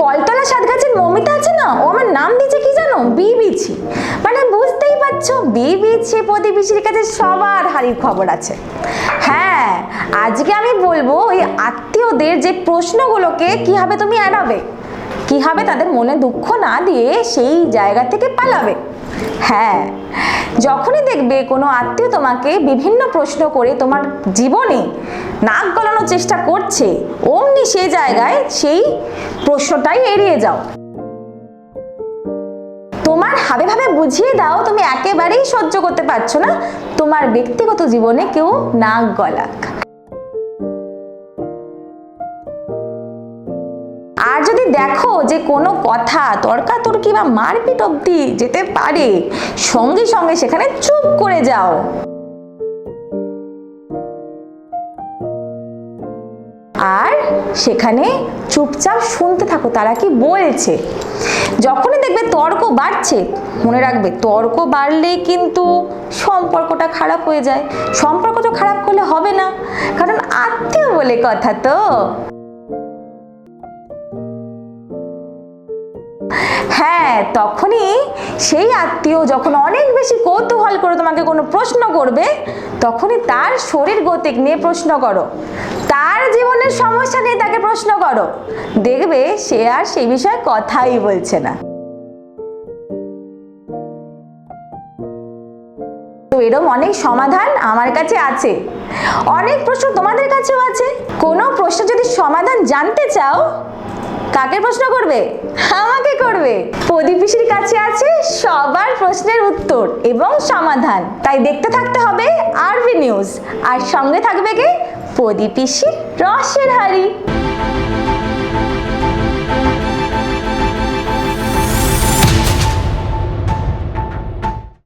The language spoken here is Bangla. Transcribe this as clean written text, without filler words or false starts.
কলতলা সাতগাছির মমিতা আছে না, ও আমার নাম দিয়েছে কি জানো, বিবিছি। মানে বুঝতেই পারছো, বিবিছি প্রতিবেশীর কাছে সবার হারির খবর আছে। হ্যাঁ, আজকে আমি বলবো ওই আত্মীয়দের যে প্রশ্নগুলোকে কিভাবে তুমি এড়াবে, কিভাবে তাদের মনে দুঃখ না দিয়ে সেই জায়গা থেকে পালাবে। হ্যাঁ, যখনই দেখবে কোনো আত্মীয় তোমাকে বিভিন্ন প্রশ্ন করে তোমার জীবনে নাক গলানোর চেষ্টা করছে, অমনি সেই জায়গায় সেই প্রশ্নটাই এড়িয়ে যাও। তোমার ভাবে ভাবে বুঝিয়ে দাও তুমি একেবারেই সহ্য করতে পারছো না তোমার ব্যক্তিগত জীবনে কেউ নাক গলাক। আর যদি দেখো যে কোনো কথা তর্কাতর্কি বা মারপিট অবধি যেতে পারে, সঙ্গে সঙ্গে সেখানে চুপ করে যাও। আর সেখানে চুপচাপ শুনতে থাকো তারা কি বলছে। যখনই দেখবে তর্ক বাড়ছে, মনে রাখবে তর্ক বাড়লেই কিন্তু সম্পর্কটা খারাপ হয়ে যায়। সম্পর্ক তো খারাপ করলে হবে না, কারণ আত্মীয় বলে কথা তো। হ্যাঁ, তখনই সেই আত্মীয় যখন অনেক বেশি কৌতূহল করে তোমাকে কোনো প্রশ্ন করবে, তখনই তার শরীর গতিক নিয়ে প্রশ্ন করো, তার জীবনের সমস্যা নিয়ে তাকে প্রশ্ন করো, দেখবে সে আর সেই বিষয়ে কথাই বলছে না। তো এরকম অনেক সমাধান আমার কাছে আছে, অনেক প্রশ্ন তোমাদের কাছেও আছে। কোনো প্রশ্ন যদি সমাধান জানতে চাও, কাকে প্রশ্ন করবে? আমাকে করবে। প্রদীপিসির কাছে আছে সবার প্রশ্নের উত্তর এবং সমাধান। তাই দেখতে থাকতে হবে আরবি নিউজ, আর সঙ্গে থাকবে কে? প্রদীপিসির রসের হাড়ি।